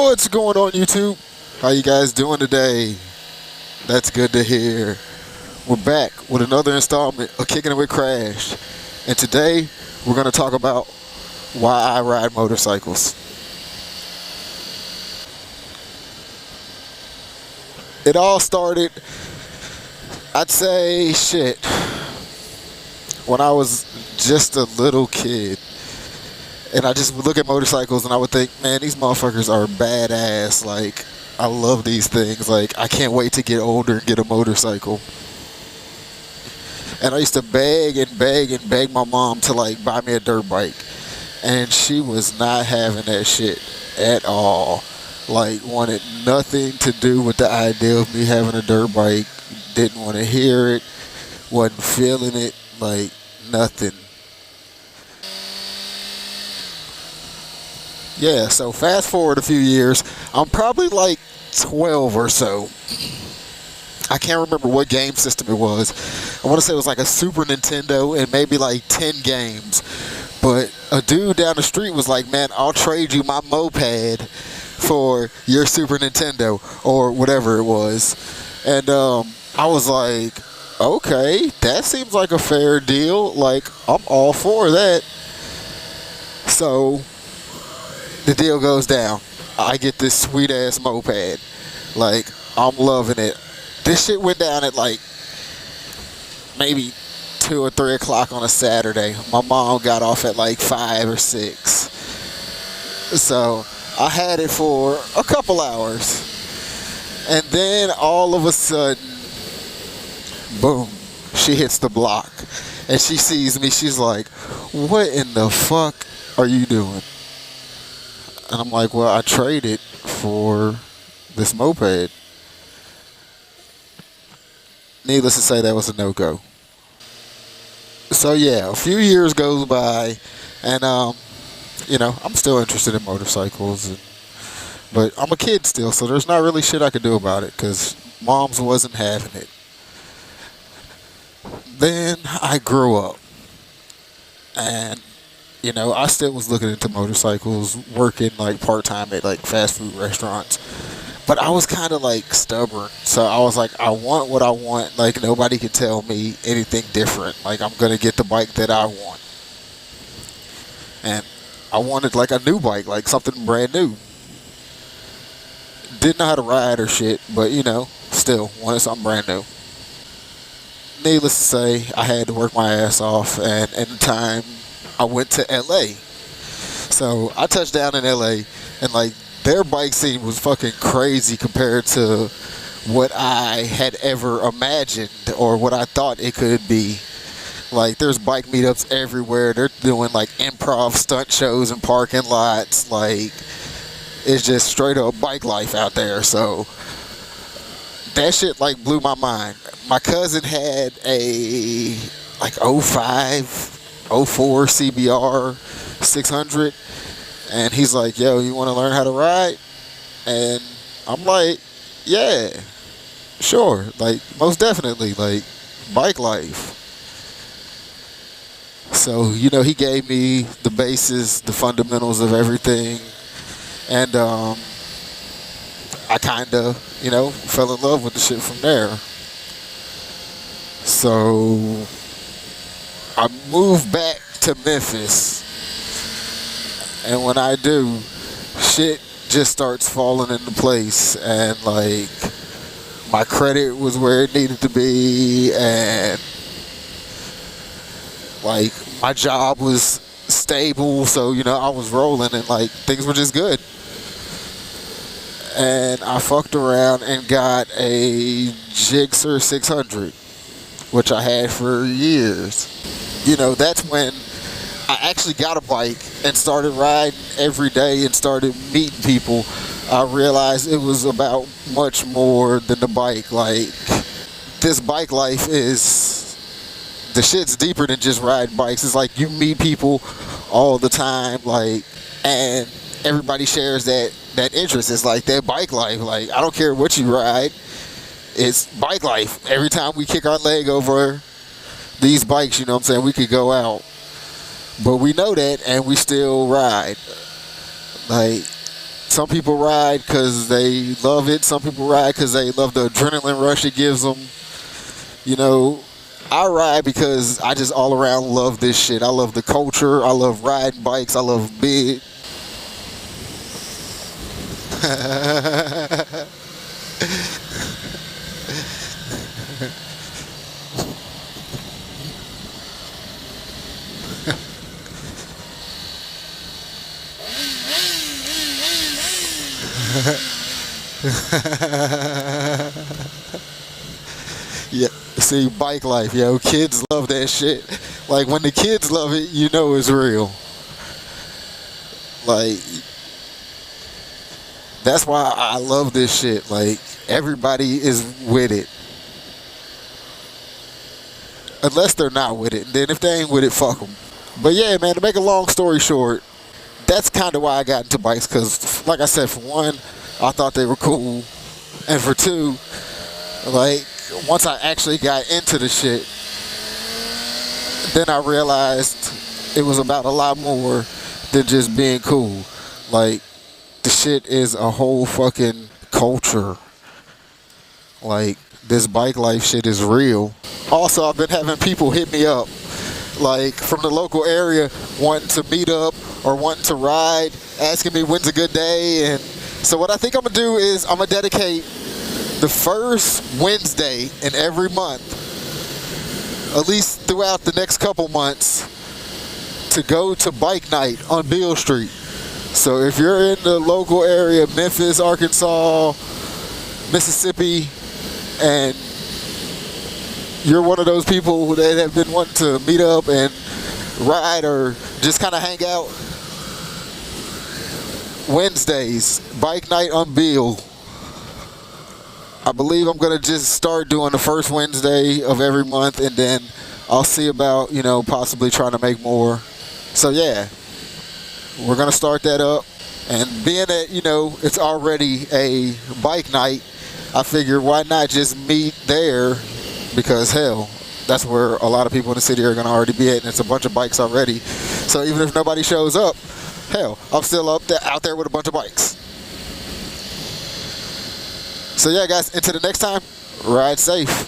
What's going on, YouTube? How you guys doing today? That's good to hear. We're back with another installment of Kicking It with Krash. And today, we're going to talk about why I ride motorcycles. It all started, I'd say, when I was just a little kid. And I just would look at motorcycles and I would think, man, these motherfuckers are badass. Like, I love these things. Like, I can't wait to get older and get a motorcycle. And I used to beg and beg and beg my mom to, like, buy me a dirt bike. And she was not having that shit at all. Like, wanted nothing to do with the idea of me having a dirt bike. Didn't want to hear it. Wasn't feeling it. Like, nothing. Yeah, so fast forward a few years, I'm probably like 12 or so. I can't remember what game system it was. I want to say it was like a Super Nintendo and maybe like 10 games. But a dude down the street was like, man, I'll trade you my moped for your Super Nintendo or whatever it was. And I was like, okay, that seems like a fair deal. Like, I'm all for that. So the deal goes down. I get this sweet ass moped. Like, I'm loving it. This shit went down at like maybe 2 or 3 o'clock on a Saturday. My mom got off at like 5 or 6. So I had it for a couple hours. And then all of a sudden, boom, she hits the block. And she sees me. She's like, what in the fuck are you doing? And I'm like, well, I traded for this moped. Needless to say, that was a no-go. So yeah, a few years goes by, and I'm still interested in motorcycles, but I'm a kid still, so there's not really shit I could do about it, because mom's wasn't having it. Then I grew up, and I still was looking into motorcycles, working like part-time at like fast food restaurants. But I was kind of like stubborn. So I was like, I want what I want. Like, nobody can tell me anything different. Like, I'm going to get the bike that I want. And I wanted like a new bike, like something brand new. Didn't know how to ride or shit, but still wanted something brand new. Needless to say, I had to work my ass off, and in time, I went to LA. So I touched down in LA, and like their bike scene was fucking crazy compared to what I had ever imagined or what I thought it could be. Like, there's bike meetups everywhere. They're doing like improv stunt shows in parking lots. Like, it's just straight up bike life out there. So that shit like blew my mind. My cousin had a like '05, '04 CBR 600, and he's like, yo, you want to learn how to ride? And I'm like, yeah, sure, like, most definitely, like, bike life. So he gave me the basis, the fundamentals of everything, and I kind of fell in love with the shit from there. So I moved back to Memphis, and when I do, shit just starts falling into place, and like my credit was where it needed to be, and like my job was stable, so I was rolling, and like things were just good. And I fucked around and got a Gixxer 600, which I had for years. That's when I actually got a bike and started riding every day and started meeting people. I realized it was about much more than the bike. Like, this bike life the shit's deeper than just riding bikes. It's like you meet people all the time, like, and everybody shares that interest. It's like that bike life. Like, I don't care what you ride, it's bike life. Every time we kick our leg over these bikes, we could go out. But we know that, and we still ride. Like, Some people ride because they love it. Some people ride because they love the adrenaline rush it gives them. You know, I ride because I just all around love this shit. I love the culture. I love riding bikes. I love big. Yeah, see, bike life, yo. Kids love that shit. Like, when the kids love it, you know it's real. Like, that's why I love this shit. Like, everybody is with it. Unless they're not with it. Then if they ain't with it, fuck them. But yeah, man, to make a long story short, that's kind of why I got into bikes. Because, like I said, for one, I thought they were cool. And for two, like, once I actually got into the shit, then I realized it was about a lot more than just being cool. Like, the shit is a whole fucking culture. Like, this bike life shit is real. Also, I've been having people hit me up, like, from the local area, wanting to meet up or wanting to ride, asking me when's a good day. And so what I think I'm gonna do is I'm gonna dedicate the first Wednesday in every month, at least throughout the next couple months, to go to bike night on Beale Street. So if you're in the local area, Memphis, Arkansas, Mississippi, and you're one of those people that have been wanting to meet up and ride or just kind of hang out, Wednesdays, bike night on Beale. I believe I'm going to just start doing the first Wednesday of every month, and then I'll see about, you know, possibly trying to make more. So yeah, we're going to start that up. And being that, you know, it's already a bike night, I figured why not just meet there, because hell, that's where a lot of people in the city are going to already be at, and it's a bunch of bikes already. So even if nobody shows up, hell, I'm still out there with a bunch of bikes. So yeah, guys, until the next time, ride safe.